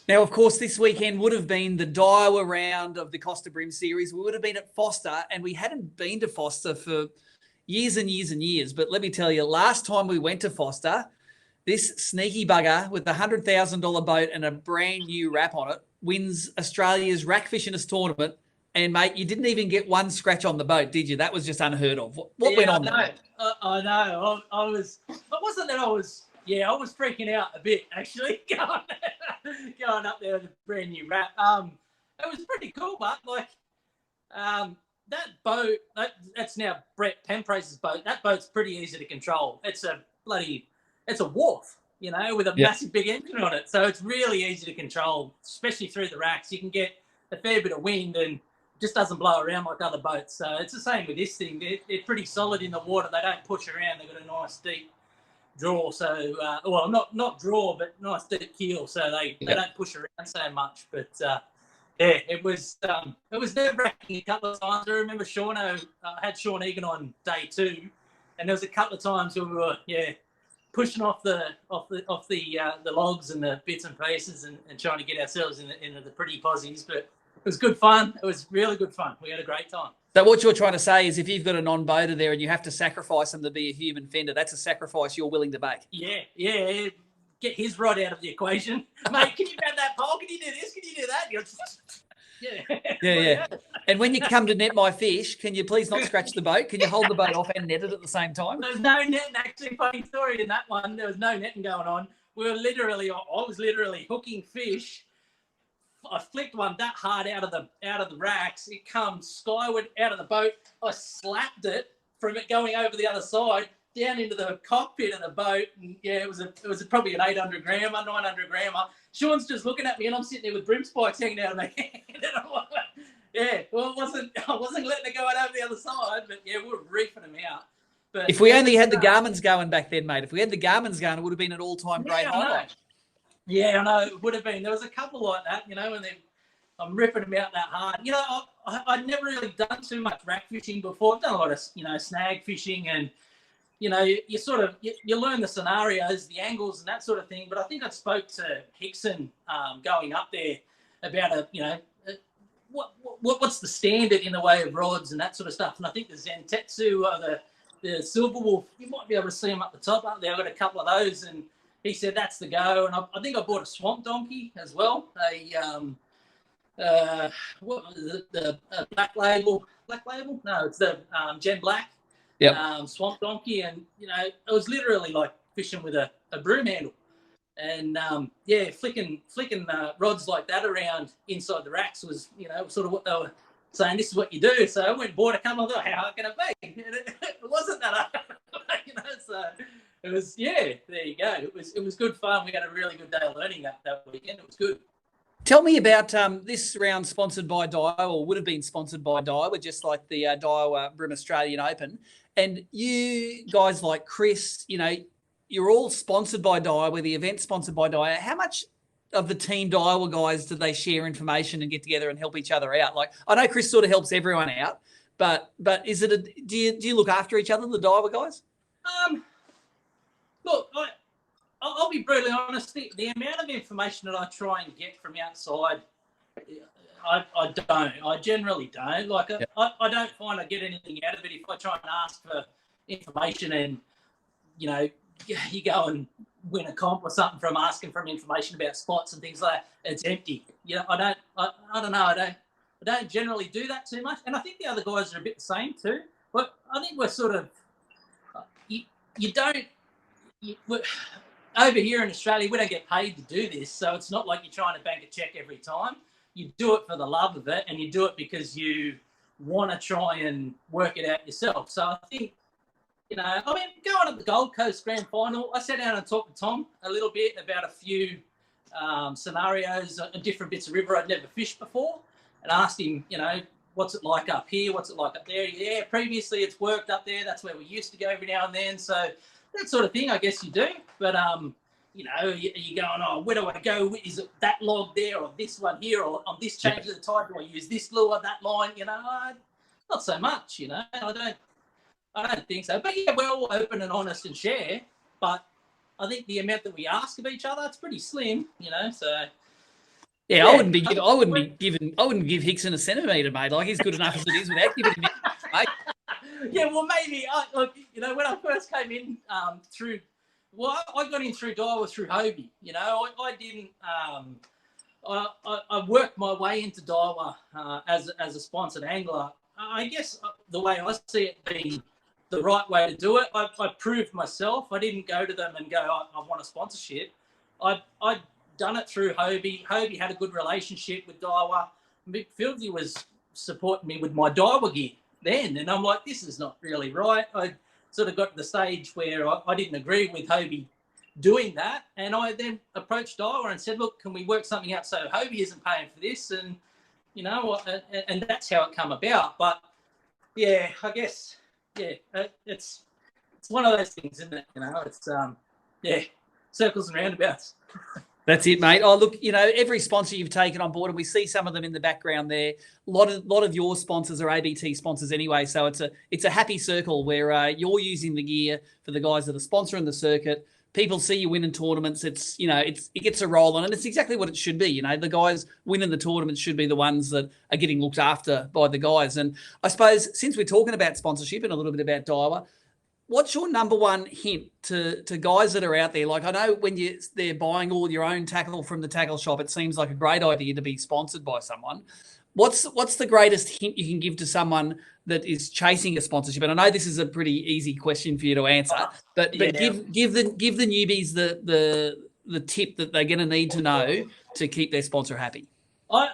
Now, of course, this weekend would have been the Daiwa round of the Costa BREAM Series. We would have been at Forster, and we hadn't been to Forster for years and years and years. But let me tell you, last time we went to Forster, this sneaky bugger with a $100,000 boat and a brand new wrap on it wins Australia's rack fishingest tournament. And, mate, you didn't even get one scratch on the boat, did you? That was just unheard of. What went on there? I know. I was. It wasn't that I was. Yeah, I was freaking out a bit actually going up there with a brand new wrap. It was pretty cool, but that boat. That's now Brett Pemprace's boat. That boat's pretty easy to control. It's a wharf, with a massive big engine on it. So it's really easy to control, especially through the racks. You can get a fair bit of wind and just doesn't blow around like other boats. So it's the same with this thing. They're pretty solid in the water. They don't push around. They've got a nice deep draw. So, not draw, but nice deep keel. So they don't push around so much. But it was nerve-wracking a couple of times. I remember had Sean Egan on day 2, and there was a couple of times where we were pushing off the logs and the bits and pieces and trying to get ourselves into the pretty posies. But it was good fun. It was really good fun. We had a great time. So what you're trying to say is if you've got a non-boater there and you have to sacrifice them to be a human fender, that's a sacrifice you're willing to make. Yeah. Get his rod out of the equation. Mate, can you grab that pole? Can you do this? Can you do that? Yeah. And when you come to net my fish, can you please not scratch the boat? Can you hold the boat off and net it at the same time? There's no netting. Actually, funny story in that one. There was no netting going on. I was literally hooking fish. I flicked one that hard out of the racks. It comes skyward out of the boat. I slapped it from it going over the other side down into the cockpit of the boat. And it was probably an 800 grammer, 900 grammer. Sean's just looking at me, and I'm sitting there with bream spikes hanging out of my hand. I wasn't letting it go out over the other side, but we were reefing them out. But if we only had the Garmins going back then, mate. If we had the Garmins going, it would have been an all-time great highlight. Yeah, I know, it would have been. There was a couple like that, and I'm ripping them out that hard. I'd never really done too much rack fishing before. I've done a lot of, snag fishing, and, you sort of, you learn the scenarios, the angles and that sort of thing. But I think I spoke to Hickson going up there about what's the standard in the way of rods and that sort of stuff. And I think the Zentetsu or the Silver Wolf, you might be able to see them up the top up there. I've got a couple of those, and he said that's the go. And I think I bought a Swamp Donkey as well. What was it? The Black Label? No, it's the Gen Black. Swamp Donkey. And, it was literally like fishing with a broom handle. And, flicking rods like that around inside the racks was, sort of what they were saying, this is what you do. So I went and bought a couple of them. How hard can it be? And it wasn't that hard. So it was, there you go. It was good fun. We had a really good day of learning that weekend. It was good. Tell me about this round sponsored by Daiwa, or would have been sponsored by Daiwa, just like the Daiwa BREAM Australian Open. And you guys like Chris, you're all sponsored by Daiwa, the event's sponsored by Daiwa. How much of the team Daiwa guys do they share information and get together and help each other out? Like, I know Chris sort of helps everyone out, but is it do you look after each other, the Daiwa guys? Look, I'll be brutally honest. The amount of information that I try and get from outside, I don't. I generally don't. I don't find I get anything out of it if I try and ask for information and, you go and win a comp or something from asking for information about spots and things like that. It's empty. I don't know. I don't generally do that too much. And I think the other guys are a bit the same too. But I think we're sort of, over here in Australia, we don't get paid to do this. So it's not like you're trying to bank a check every time. You do it for the love of it, and you do it because you want to try and work it out yourself. So I think, going to the Gold Coast Grand Final, I sat down and talked to Tom a little bit about a few scenarios and different bits of river I'd never fished before, and asked him, what's it like up here? What's it like up there? Yeah, previously it's worked up there. That's where we used to go every now and then. So that sort of thing, I guess you do. But, you're going, oh, where do I go? Is it that log there or this one here? Or on this change of the tide, do I use this lure, that line? Not so much, I don't think so. But, we're all open and honest and share. But I think the amount that we ask of each other, it's pretty slim, so Yeah, Yeah. I wouldn't give Hickson a centimetre, mate. Like, he's good enough as it is without giving him anything, mate. Yeah, well, maybe when I first came in through, well, I got in through Daiwa through Hobie. I didn't. I worked my way into Daiwa as a sponsored angler. I guess the way I see it being the right way to do it, I proved myself. I didn't go to them and go, I want a sponsorship. I'd done it through Hobie. Hobie had a good relationship with Daiwa. Mick Fieldsy was supporting me with my Daiwa gear then, and I'm like, this is not really right. I sort of got to the stage where I didn't agree with Hobie doing that, and I then approached Daiwa and said, look, can we work something out so Hobie isn't paying for this? And and that's how it come about. But yeah, I guess it's one of those things, isn't it? It's circles and roundabouts. That's it, mate. Oh, look, every sponsor you've taken on board, and we see some of them in the background there. A lot of your sponsors are ABT sponsors anyway, so it's a happy circle where you're using the gear for the guys that are sponsoring the circuit. People see you winning tournaments. It gets a roll on, and it's exactly what it should be. The guys winning the tournaments should be the ones that are getting looked after by the guys. And I suppose since we're talking about sponsorship and a little bit about Daiwa, what's your number one hint to guys that are out there? Like, I know when they're buying all your own tackle from the tackle shop, it seems like a great idea to be sponsored by someone. What's the greatest hint you can give to someone that is chasing a sponsorship? And I know this is a pretty easy question for you to answer, but give the newbies the tip that they're going to need to know to keep their sponsor happy. I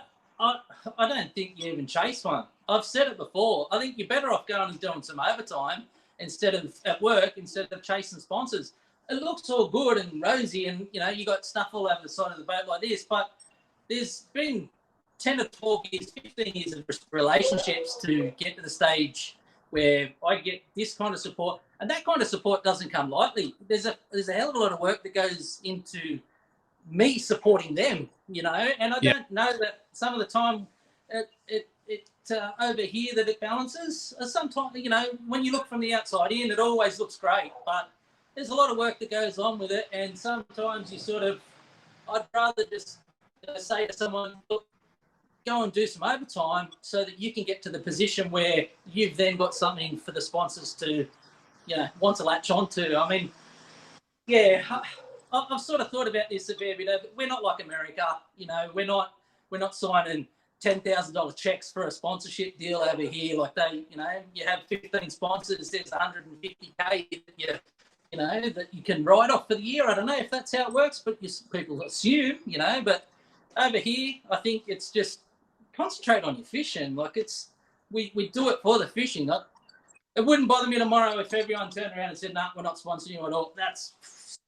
don't think you even chase one. I've said it before. I think you're better off going and doing some overtime instead of chasing sponsors. It looks all good and rosy, and you got stuff all over the side of the boat like this, but there's been 10 to 12 years, 15 years of relationships to get to the stage where I get this kind of support, and that kind of support doesn't come lightly. There's a hell of a lot of work that goes into me supporting them, and I don't know that some of the time it over here that it balances. Sometimes, when you look from the outside in, it always looks great, but there's a lot of work that goes on with it, and sometimes I'd rather just say to someone, look, go and do some overtime so that you can get to the position where you've then got something for the sponsors to, want to latch onto. I mean, I've sort of thought about this a fair bit. But we're not like America, we're not signing $10,000 checks for a sponsorship deal over here. Like you have 15 sponsors, there's 150K that you can write off for the year. I don't know if that's how it works, but people assume, but over here, I think it's just concentrate on your fishing. Like we do it for the fishing. It wouldn't bother me tomorrow if everyone turned around and said, "No, we're not sponsoring you at all." That's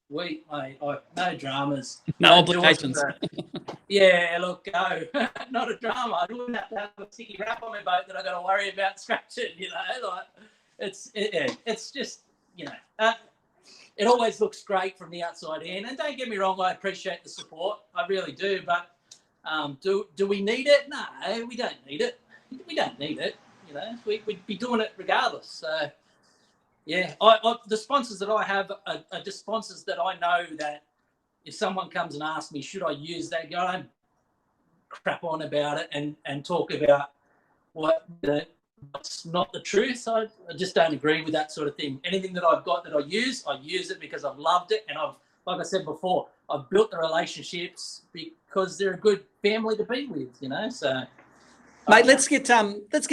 sweet, mate. No dramas, no obligations. Yeah, look, go. Not a drama. I wouldn't have to have a sticky wrap on my boat that I got to worry about scratching. It's just it always looks great from the outside in. And don't get me wrong, I appreciate the support. I really do. But do we need it? No, we don't need it. We don't need it. We'd be doing it regardless. So, yeah, the sponsors that I have are just sponsors that I know that if someone comes and asks me, should I use that, go and crap on about it and talk about what's not the truth. I just don't agree with that sort of thing. Anything that I've got that I use it because I've loved it, and like I said before, I've built the relationships because they're a good family to be with, So, mate, let's get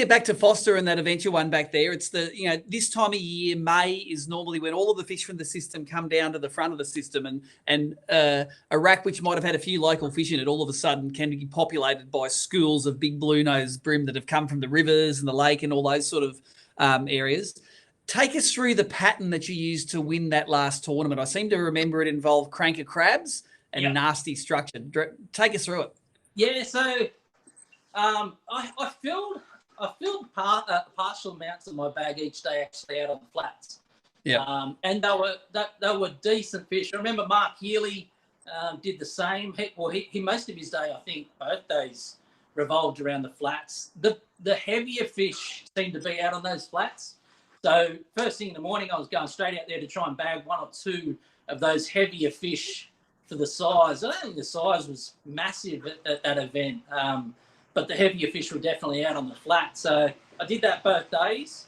back to Forster and that adventure one back there. It's this time of year, May is normally when all of the fish from the system come down to the front of the system, and a rack which might have had a few local fish in it, all of a sudden can be populated by schools of big blue nose bream that have come from the rivers and the lake and all those sort of areas. Take us through the pattern that you used to win that last tournament. I seem to remember it involved cranker crabs and nasty structure. Take us through it. Yeah, so I filled partial amounts of my bag each day actually out on the flats. Yeah. And they were decent fish. I remember Mark Healy did the same. He most of his day, I think, both days revolved around the flats. The heavier fish seemed to be out on those flats. So first thing in the morning, I was going straight out there to try and bag one or two of those heavier fish for the size. I don't think the size was massive at that event, but the heavier fish were definitely out on the flat. So I did that both days,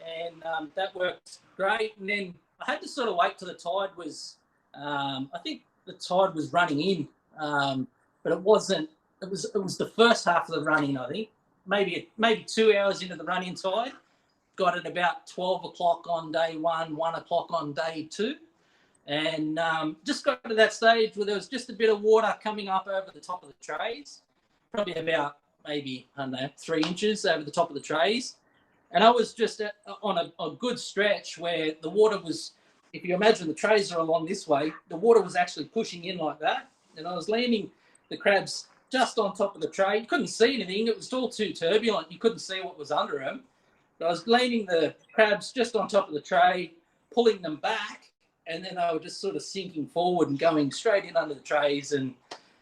and that worked great. And then I had to sort of wait till the tide was, I think the tide was running in, but it wasn't. It was the first half of the run in, I think. Maybe 2 hours into the run-in tide. Got it about 12 o'clock on day 1, 1 o'clock on day 2. And just got to that stage where there was just a bit of water coming up over the top of the trays. Probably about maybe, I don't know, 3 inches over the top of the trays. And I was just on a good stretch where the water was, if you imagine the trays are along this way, the water was actually pushing in like that. And I was landing the crabs just on top of the tray. You couldn't see anything. It was all too turbulent. You couldn't see what was under them. But I was landing the crabs just on top of the tray, pulling them back, and then they were just sort of sinking forward and going straight in under the trays. And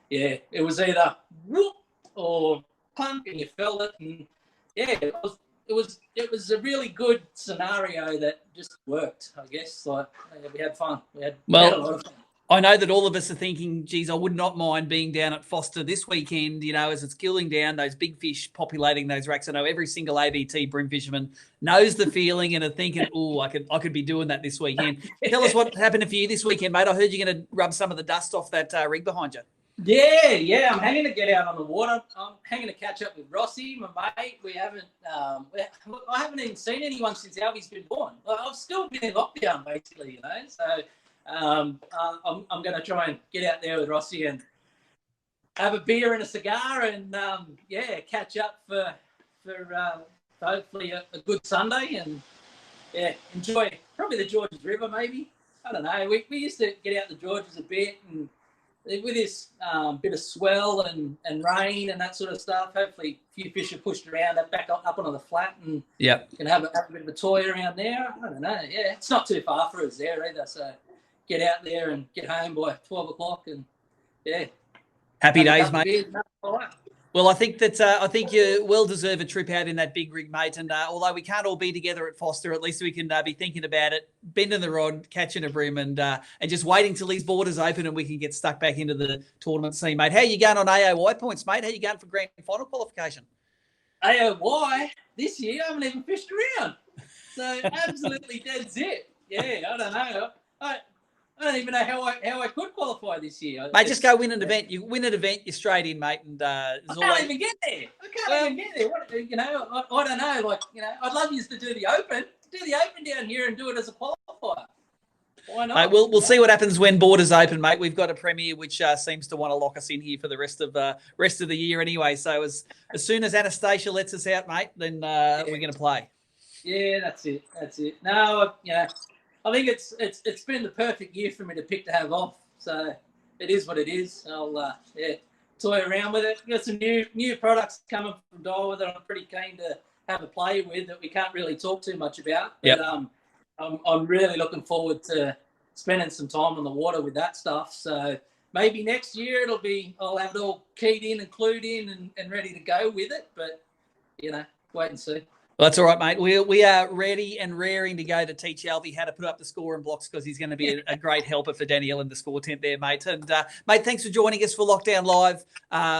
yeah, it was either whoop or plunk, and you felt it. And yeah, it was a really good scenario that just worked, I guess. Like, we had fun. We had a lot of fun. I know that all of us are thinking, geez, I would not mind being down at Forster this weekend, you know, as it's cooling down, those big fish populating those racks. I know every single ABT bream fisherman knows the feeling and are thinking, oh, I could be doing that this weekend. Tell us what happened for you this weekend, mate. I heard you're going to rub some of the dust off that rig behind you. Yeah, I'm hanging to get out on the water. I'm hanging to catch up with Rossi, my mate. We haven't, I haven't even seen anyone since Albie's been born. I've still been in lockdown, basically, you know, so... I'm going to try and get out there with Rossi and have a beer and a cigar and catch up for hopefully a good Sunday and enjoy probably the Georges River maybe. I don't know. We used to get out the Georges a bit, and with this bit of swell and rain and that sort of stuff, hopefully a few fish are pushed around back up onto the flat and can have a bit of a toy around there. I don't know. Yeah, it's not too far for us there either, so get out there and get home by 12 o'clock and, happy days, mate. Well, I think you well deserve a trip out in that big rig, mate. And although we can't all be together at Forster, at least we can be thinking about it, bending the rod, catching a bream and just waiting till these borders open and we can get stuck back into the tournament scene, mate. How are you going on AOY points, mate? How are you going for grand final qualification? AOY this year, I haven't even fished around. So absolutely dead zip. Yeah, I don't know. I don't even know how I could qualify this year. Mate, just go win an event. You win an event, you're straight in, mate. And I can't even get there. What, you know, I don't know. Like, you know, I'd love you to do the Open. Do the Open down here and do it as a qualifier. Why not? Mate, we'll see what happens when borders open, mate. We've got a premier which seems to want to lock us in here for the rest of the year anyway. So as soon as Anastasia lets us out, mate, then we're going to play. Yeah, that's it. No, you know, I think it's been the perfect year for me to pick to have off. So it is what it is. I'll toy around with it. Got some new products coming from Daiwa that I'm pretty keen to have a play with that we can't really talk too much about. But I'm really looking forward to spending some time on the water with that stuff. So maybe next year I'll have it all keyed in and clued in and ready to go with it. But you know, wait and see. Well, that's all right, mate. We are ready and raring to go to teach Alfie how to put up the score and blocks because he's going to be a great helper for Danielle in the score tent there, mate. And, mate, thanks for joining us for Lockdown Live.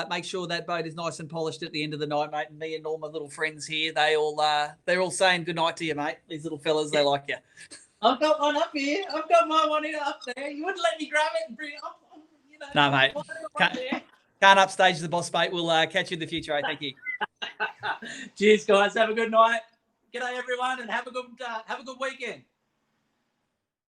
Make sure that boat is nice and polished at the end of the night, mate. And me and all my little friends here, they're all saying good night to you, mate. These little fellas, they like you. I've got one up here. I've got my one up there. You wouldn't let me grab it and bring it up. You know, no, mate. Can't upstage the boss, mate. We'll catch you in the future. Eh? Thank you. Cheers, guys. Have a good night. G'day, everyone, and have a good weekend.